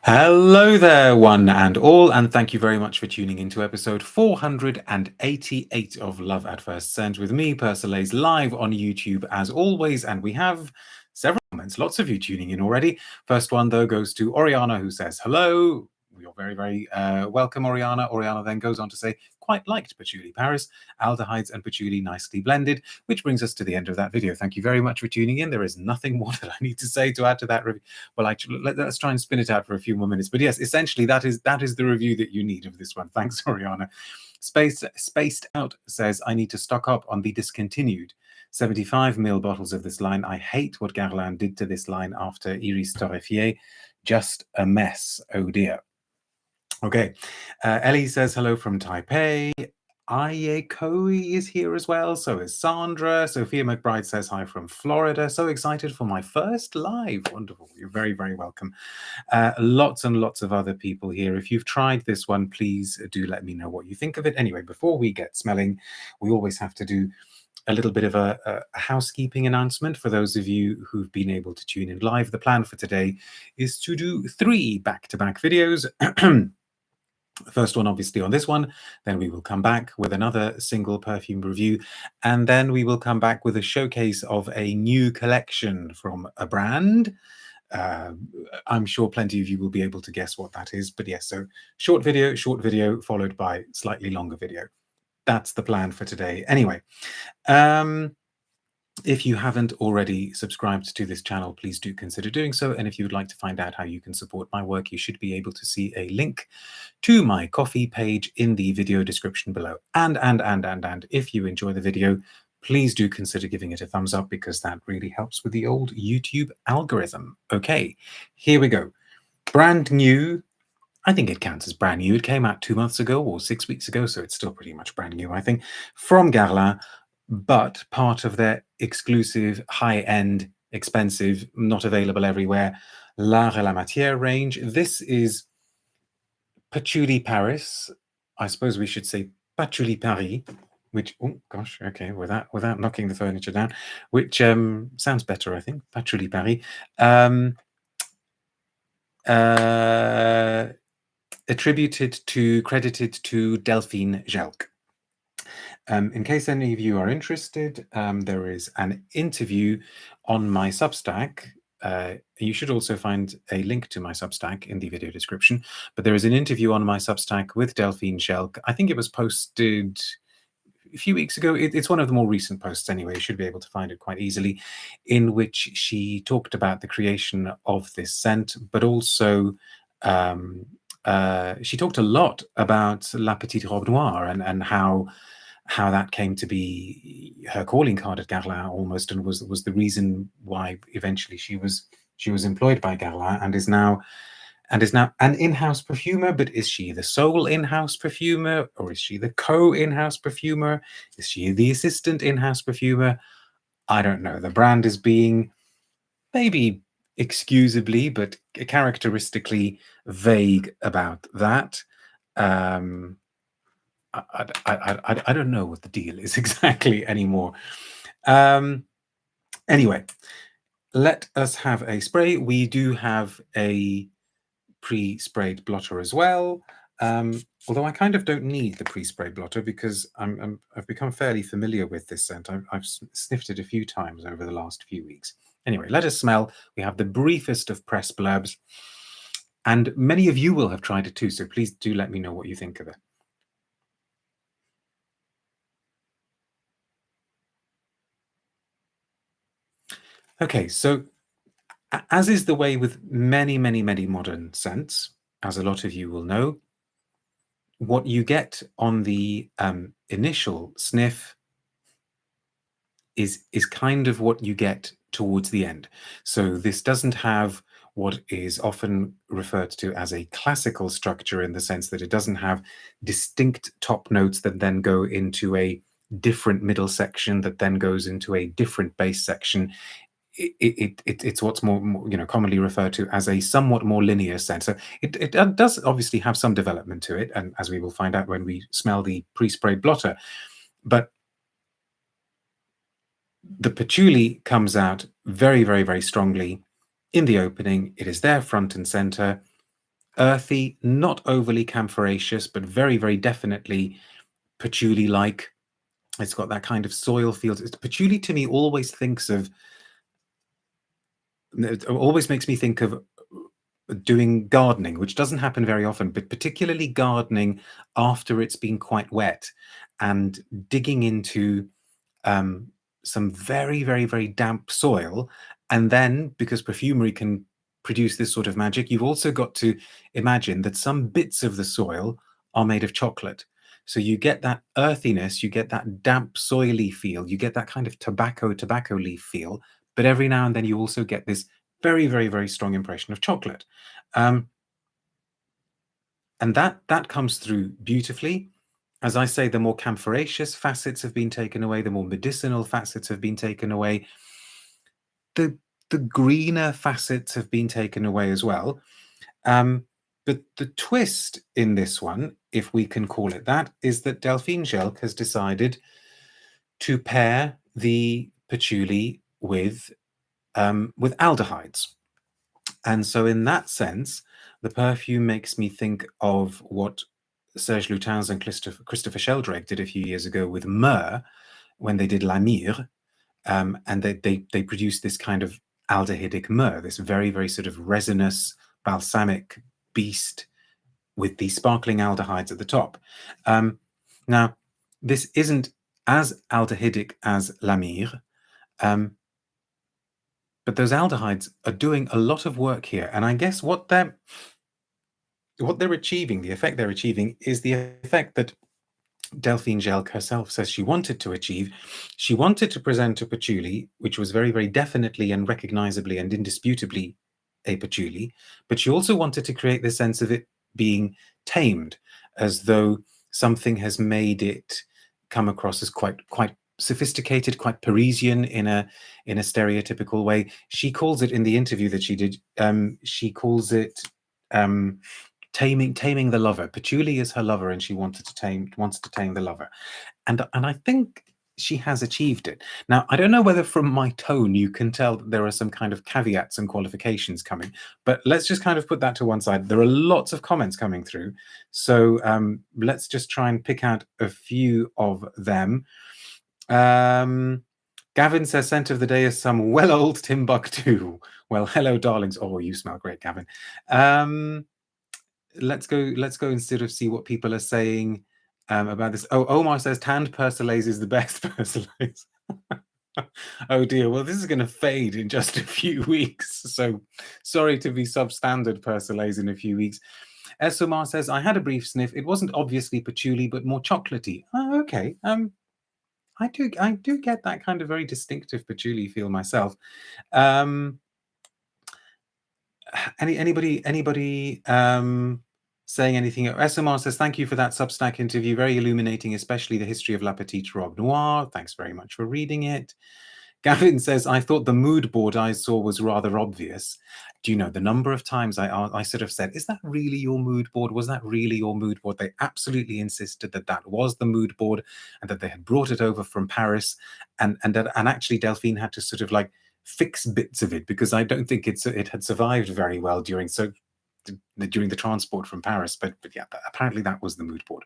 Hello there, one and all, and thank you very much for tuning into episode 488 of Love at First Scent with me, Persolaise, live on YouTube as always. And we have several comments, lots of you tuning in already. First one, though, goes to Oriana, who says, hello. You're very, very welcome, Oriana. Oriana then goes on to say, quite liked Patchouli Paris, aldehydes and patchouli nicely blended, which brings us to the end of that video. Thank you very much for tuning in. There is nothing more that I need to say to add to that review. Well, actually, let's try and spin it out for a few more minutes. But yes, essentially, that is the review that you need of this one. Thanks, Oriana. Spaced Out says, I need to stock up on the discontinued 75ml bottles of this line. I hate what Guerlain did to this line after Iris Torrefier. Just a mess. Oh, dear. Okay, Ellie says hello from Taipei. Ayekoi is here as well. So is Sandra. Sophia McBride says hi from Florida. So excited for my first live. Wonderful. You're very, very welcome. Lots and lots of other people here. If you've tried this one, please do let me know what you think of it. Anyway, before we get smelling, we always have to do a little bit of a housekeeping announcement for those of you who've been able to tune in live. The plan for today is to do 3 back-to-back videos. The first one, obviously, on this one. Then we will come back with another single perfume review. And then we will come back with a showcase of a new collection from a brand. I'm sure plenty of you will be able to guess what that is. But yes, so short video, followed by slightly longer video. That's the plan for today. Anyway, if you haven't already subscribed to this channel, please do consider doing so. And if you would like to find out how you can support my work, you should be able to see a link to my Ko-fi page in the video description below. And if you enjoy the video, please do consider giving it a thumbs up, because that really helps with the old YouTube algorithm. Okay, here we go. Brand new. I think it counts as brand new. It came out 2 months ago or 6 weeks ago, so it's still pretty much brand new, I think, from Guerlain, but part of their exclusive, high-end, expensive, not available everywhere, L'Art et la Matière range. This is Patchouli Paris. I suppose we should say Patchouli Paris, which, oh gosh, okay, without knocking the furniture down, which sounds better, I think. Patchouli Paris. Credited to Delphine Jelk. In case any of you are interested, there is an interview on my Substack. You should also find a link to my Substack in the video description. But there is an interview on my Substack with Delphine Jelk. I think it was posted a few weeks ago. It's one of the more recent posts anyway. You should be able to find it quite easily, in which she talked about the creation of this scent, but also she talked a lot about La Petite Robe Noire and how that came to be her calling card at Guerlain almost, and was the reason why eventually she was employed by Guerlain, and is now an in-house perfumer. But is she the sole in-house perfumer, or is she the co-in-house perfumer? Is she the assistant in-house perfumer? I don't know. The brand is being maybe excusably but characteristically vague about that. I don't know what the deal is exactly anymore. Anyway, let us have a spray. We do have a pre-sprayed blotter as well, although I kind of don't need the pre-sprayed blotter, because I've become fairly familiar with this scent. I've sniffed it a few times over the last few weeks. Anyway, let us smell. We have the briefest of press blurbs, and many of you will have tried it too, so please do let me know what you think of it. Okay, so as is the way with many modern scents, as a lot of you will know, what you get on the initial sniff is kind of what you get towards the end. So this doesn't have what is often referred to as a classical structure, in the sense that it doesn't have distinct top notes that then go into a different middle section that then goes into a different base section. It's what's more commonly referred to as a somewhat more linear scent. So it does obviously have some development to it, and as we will find out when we smell the pre-sprayed blotter. But the patchouli comes out very strongly in the opening. It is there front and center. earthy, not overly camphoraceous, but very, very definitely patchouli-like. It's got that kind of soil feel. Patchouli to me always makes me think of doing gardening, which doesn't happen very often, but particularly gardening after it's been quite wet, and digging into some very, very, very damp soil. And then, because perfumery can produce this sort of magic, you've also got to imagine that some bits of the soil are made of chocolate. So you get that earthiness, you get that damp, soily feel, you get that kind of tobacco leaf feel, but every now and then you also get this very, very, very strong impression of chocolate. And that comes through beautifully. As I say, the more camphoraceous facets have been taken away, the more medicinal facets have been taken away. The greener facets have been taken away as well. But the twist in this one, if we can call it that, is that Delphine Jelk has decided to pair the patchouli with aldehydes. And so in that sense, the perfume makes me think of what Serge Lutens and Christopher Sheldrake did a few years ago with myrrh, when they did La Myrrhe, and they produced this kind of aldehydic myrrh, this very, very sort of resinous, balsamic beast with these sparkling aldehydes at the top. Now, this isn't as aldehydic as La Myrrhe, but those aldehydes are doing a lot of work here. And I guess what they're achieving, the effect they're achieving, is the effect that Delphine Jelk herself says she wanted to achieve. She wanted to present a patchouli, which was very, very definitely and recognizably and indisputably a patchouli, but she also wanted to create this sense of it being tamed, as though something has made it come across as quite sophisticated, quite Parisian in a stereotypical way. She calls it, in the interview that she did, she calls it taming the lover. Patchouli is her lover, and she wants to tame the lover. And I think she has achieved it. Now, I don't know whether from my tone you can tell that there are some kind of caveats and qualifications coming, but let's just kind of put that to one side. There are lots of comments coming through, so let's just try and pick out a few of them. Gavin says scent of the day is some well old Timbuktu. Well, hello, darlings. Oh, you smell great, Gavin. Let's go and sort of see what people are saying about this. Oh, Omar says tanned Persolaise is the best Persolaise. Oh dear, well, this is going to fade in just a few weeks, so sorry to be substandard Persolaise in a few weeks. Esomar says, I had a brief sniff. It wasn't obviously patchouli, but more chocolatey. Oh, okay. I do get that kind of very distinctive patchouli feel myself. Anybody saying anything? SMR says, thank you for that Substack interview, very illuminating, especially the history of La Petite Robe Noire. Thanks very much for reading it. Gavin says, I thought the mood board I saw was rather obvious. Do you know the number of times I sort of said, is that really your mood board? Was that really your mood board? They absolutely insisted that that was the mood board, and that they had brought it over from Paris, and actually Delphine had to sort of like fix bits of it, because I don't think it had survived very well during the transport from Paris. But yeah, apparently that was the mood board.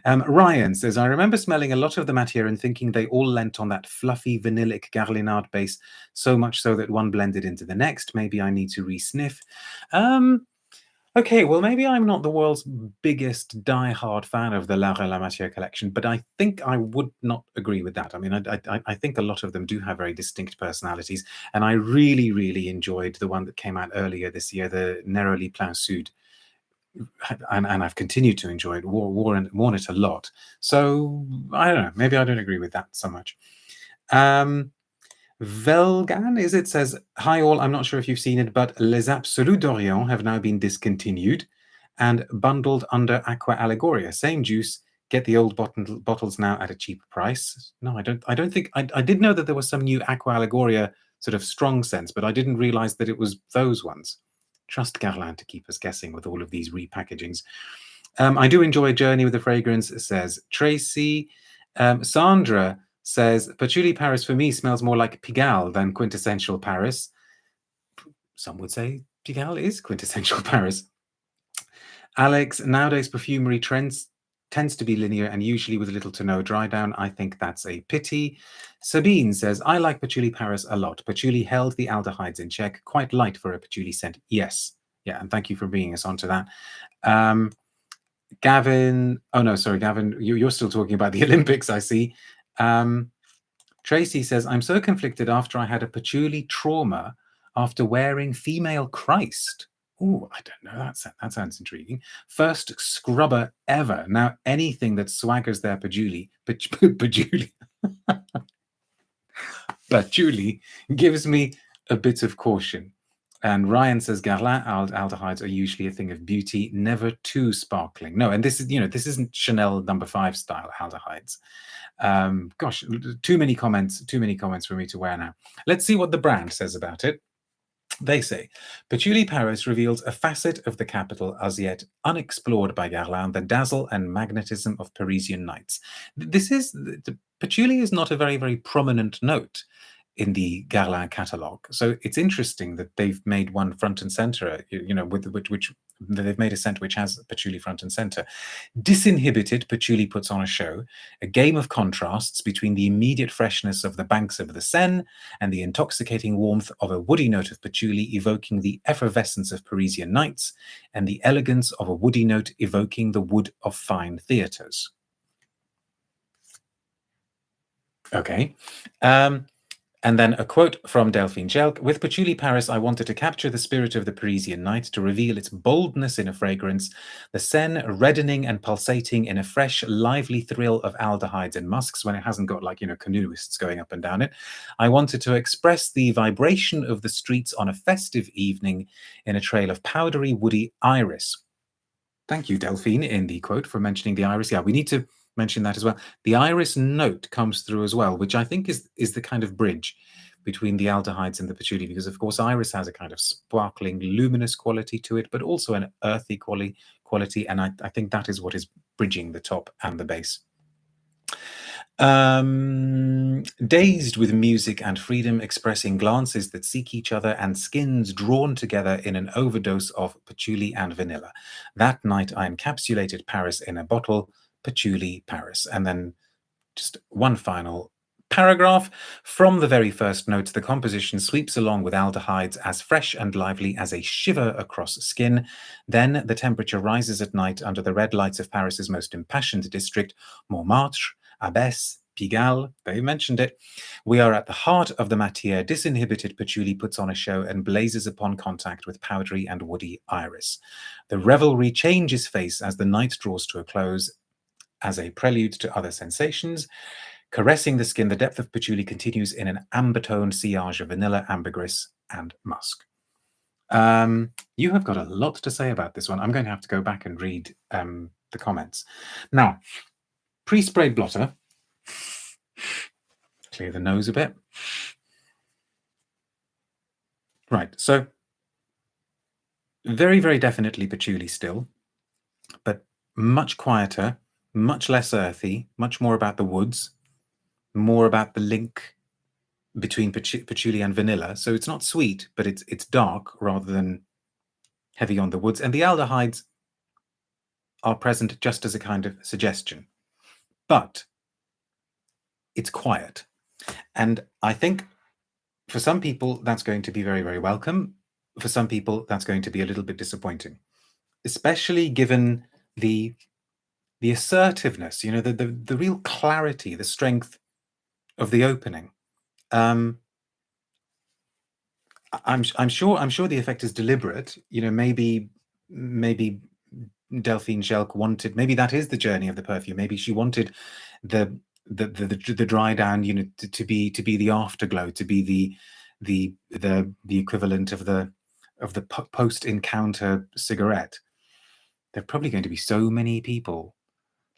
Ryan says, I remember smelling a lot of the matière and thinking they all lent on that fluffy vanillic Guerlain base, so much so that one blended into the next. Maybe I need to re-sniff. Okay, well, maybe I'm not the world's biggest die-hard fan of the La Matière collection, but I think I would not agree with that. I mean, I think a lot of them do have very distinct personalities, and I really, really enjoyed the one that came out earlier this year, the Neroli Plein Sud, and I've continued to enjoy it, worn it a lot. So I don't know, maybe I don't agree with that so much. Velgan, says, hi all, I'm not sure if you've seen it, but Les Absolus d'Orient have now been discontinued and bundled under Aqua Allegoria. Same juice, get the old bottles now at a cheaper price. No, I don't think, I did know that there was some new Aqua Allegoria sort of strong scents, but I didn't realize that it was those ones. Trust Guerlain to keep us guessing with all of these repackagings. I do enjoy a journey with the fragrance, says Tracy. Sandra says, Patchouli Paris for me smells more like Pigalle than quintessential Paris. Some would say Pigalle is quintessential Paris. Alex, nowadays perfumery trends tends to be linear and usually with little to no dry down. I think that's a pity. Sabine says, I like Patchouli Paris a lot. Patchouli held the aldehydes in check. Quite light for a patchouli scent. Yes. Yeah, and thank you for bringing us onto that. Gavin, oh no, sorry, Gavin, you're still talking about the Olympics, I see. Tracy says, I'm so conflicted after I had a patchouli trauma after wearing female Christ. Oh, I don't know. That sounds intriguing. First scrubber ever. Now anything that swaggers their patchouli, patchouli gives me a bit of caution. And Ryan says Guerlain aldehydes are usually a thing of beauty, never too sparkling. No, and this is, this isn't Chanel No. 5 style aldehydes. Gosh, too many comments for me to wear now. Let's see what the brand says about it. They say, Patchouli Paris reveals a facet of the capital as yet unexplored by Guerlain, the dazzle and magnetism of Parisian nights. Patchouli is not a very, very prominent note in the Guerlain catalogue. So it's interesting that they've made one front and center, which they've made a scent which has patchouli front and center. Disinhibited, patchouli puts on a show, a game of contrasts between the immediate freshness of the banks of the Seine and the intoxicating warmth of a woody note of patchouli evoking the effervescence of Parisian nights and the elegance of a woody note evoking the wood of fine theatres. Okay. And then a quote from Delphine Jelk, with Patchouli Paris, I wanted to capture the spirit of the Parisian night, to reveal its boldness in a fragrance, the Seine reddening and pulsating in a fresh, lively thrill of aldehydes and musks when it hasn't got canoeists going up and down it. I wanted to express the vibration of the streets on a festive evening in a trail of powdery, woody iris. Thank you, Delphine, in the quote for mentioning the iris. Yeah, we need to mention that as well. The iris note comes through as well, which I think is the kind of bridge between the aldehydes and the patchouli, because of course iris has a kind of sparkling, luminous quality to it, but also an earthy quality, and I think that is what is bridging the top and the base. Dazed with music and freedom, expressing glances that seek each other and skins drawn together in an overdose of patchouli and vanilla. That night I encapsulated Paris in a bottle, Patchouli Paris. And then just one final paragraph. From the very first notes, the composition sweeps along with aldehydes as fresh and lively as a shiver across skin. Then the temperature rises at night under the red lights of Paris's most impassioned district, Montmartre, Abbesse, Pigalle, they mentioned it. We are at the heart of the matière. Disinhibited patchouli puts on a show and blazes upon contact with powdery and woody iris. The revelry changes face as the night draws to a close, as a prelude to other sensations. Caressing the skin, the depth of patchouli continues in an amber-toned sillage of vanilla, ambergris, and musk. You have got a lot to say about this one. I'm going to have to go back and read the comments. Now, pre-sprayed blotter. Clear the nose a bit. Right, so very, very definitely patchouli still, but much quieter, much less earthy, much more about the woods, more about the link between patchouli and vanilla. So it's not sweet, but it's dark rather than heavy on the woods. And the aldehydes are present just as a kind of suggestion. But it's quiet. And I think for some people, that's going to be very, very welcome. For some people, that's going to be a little bit disappointing, especially given the assertiveness, the real clarity, the strength of the opening. I'm sure the effect is deliberate. Maybe Delphine Jelk wanted, maybe that is the journey of the perfume. Maybe she wanted the dry down, to be the afterglow, to be the equivalent of the post encounter cigarette. There are probably going to be so many people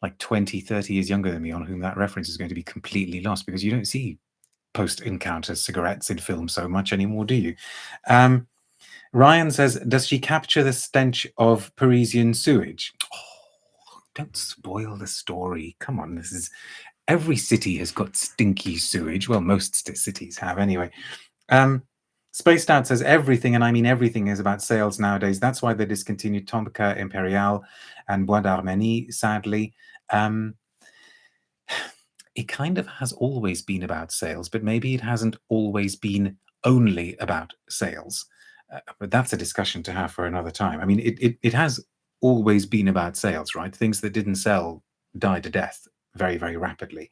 like 20, 30 years younger than me on whom that reference is going to be completely lost, because you don't see post-encounter cigarettes in film so much anymore, do you? Ryan says, does she capture the stench of Parisian sewage? Oh, don't spoil the story. Come on, every city has got stinky sewage. Well, most cities have anyway. Spaced Out says everything, and I mean everything, is about sales nowadays. That's why they discontinued Tomka Imperial and Bois d'Armenie, sadly. It kind of has always been about sales, but maybe it hasn't always been only about sales. But that's a discussion to have for another time. I mean, it has always been about sales, right? Things that didn't sell died a death very, very rapidly.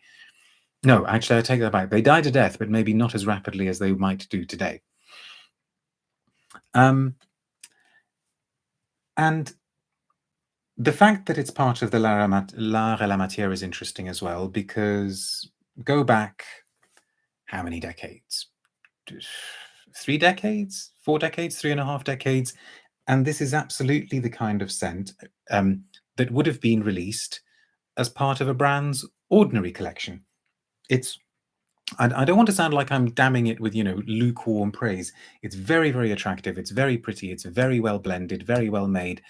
No, actually, I take that back. They died a death, but maybe not as rapidly as they might do today. And the fact that it's part of the L'Art et la Matière is interesting as well, because go back how many decades? 3 decades? 4 decades? 3.5 decades? And this is absolutely the kind of scent that would have been released as part of a brand's ordinary collection. I don't want to sound like I'm damning it with, lukewarm praise. It's very, very attractive. It's very pretty. It's very well blended, very well made.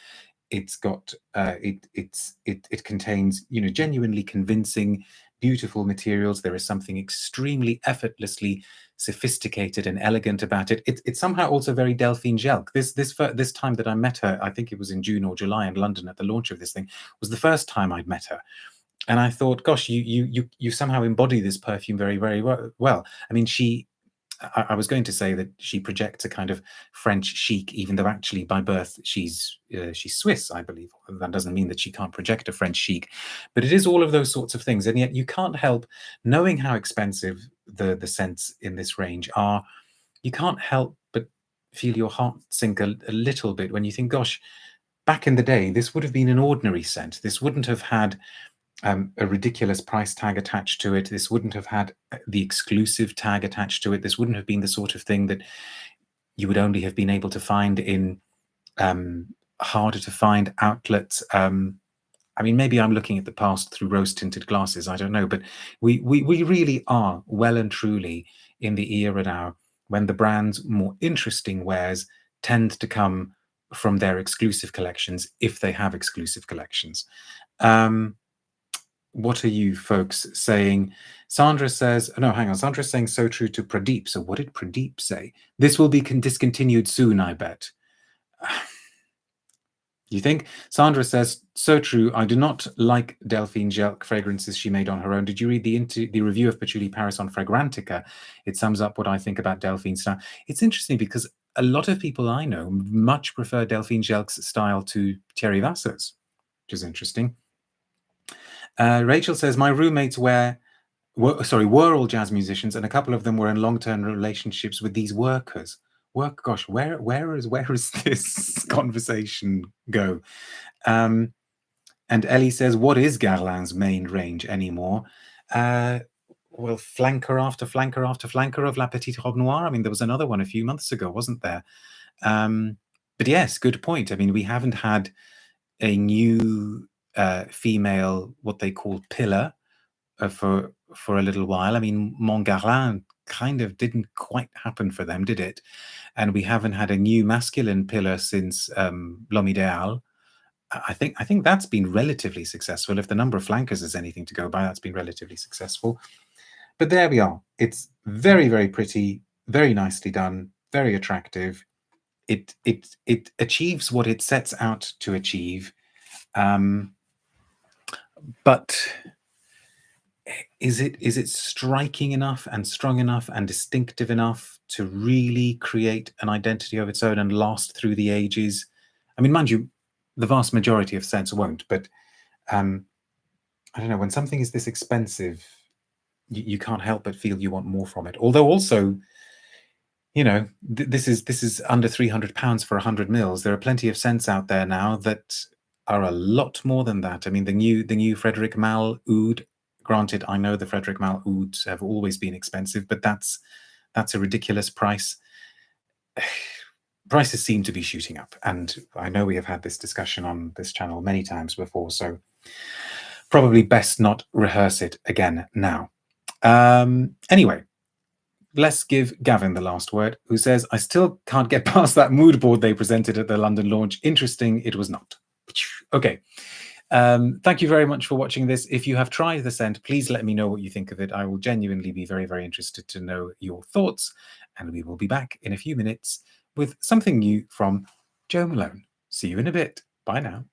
It's got it contains, genuinely convincing, beautiful materials. There is something extremely effortlessly sophisticated and elegant about it. It's somehow also very Delphine Jelk. This time that I met her, I think it was in June or July in London at the launch of this thing, was the first time I'd met her. And I thought, gosh, you somehow embody this perfume very, very well. I mean, I was going to say that she projects a kind of French chic, even though actually by birth she's Swiss, I believe. That doesn't mean that she can't project a French chic, but it is all of those sorts of things. And yet you can't help, knowing how expensive the scents in this range are, you can't help but feel your heart sink a little bit when you think, gosh, back in the day, this would have been an ordinary scent. This wouldn't have had a ridiculous price tag attached to it. This wouldn't have had the exclusive tag attached to it. This wouldn't have been the sort of thing that you would only have been able to find in harder to find outlets. I mean, maybe I'm looking at the past through rose-tinted glasses. I don't know, but we really are well and truly in the era now when the brand's more interesting wares tend to come from their exclusive collections, if they have exclusive collections. What are you folks saying? Sandra says, no, hang on. Sandra's saying so true to Pradeep. So what did Pradeep say? This will be discontinued soon, I bet. You think? Sandra says, so true. I do not like Delphine Jelk fragrances she made on her own. Did you read the review of Patchouli Paris on Fragrantica? It sums up what I think about Delphine's style. It's interesting because a lot of people I know much prefer Delphine Jelk's style to Thierry Vasser's, which is interesting. Rachel says, my roommates were all jazz musicians, and a couple of them were in long-term relationships with these workers. Gosh, where is this conversation go? And Ellie says, what is Guerlain's main range anymore? Well, flanker after flanker after flanker of La Petite Robe Noire. I mean, there was another one a few months ago, wasn't there? But yes, good point. I mean, we haven't had a new female, what they call pillar, for a little while. I mean, Mon Guerlain kind of didn't quite happen for them, did it? And we haven't had a new masculine pillar since L'Homme Idéal. I think that's been relatively successful. If the number of flankers is anything to go by, that's been relatively successful. But there we are. It's very, very pretty, very nicely done, very attractive. It achieves what it sets out to achieve. But is it striking enough and strong enough and distinctive enough to really create an identity of its own and last through the ages? I mean, mind you, the vast majority of scents won't, but I don't know, when something is this expensive, you can't help but feel you want more from it. Although also, this is under £300 for 100 mils. There are plenty of scents out there now that are a lot more than that. I mean, the new Frédéric Malle Oud. Granted, I know the Frédéric Malle Ouds have always been expensive, but that's a ridiculous price. Prices seem to be shooting up, and I know we have had this discussion on this channel many times before, so probably best not rehearse it again now. Anyway, let's give Gavin the last word, who says, I still can't get past that mood board they presented at the London launch. Interesting, it was not. Okay. Thank you very much for watching this. If you have tried the scent, please let me know what you think of it. I will genuinely be very, very interested to know your thoughts. And we will be back in a few minutes with something new from Jo Malone. See you in a bit. Bye now.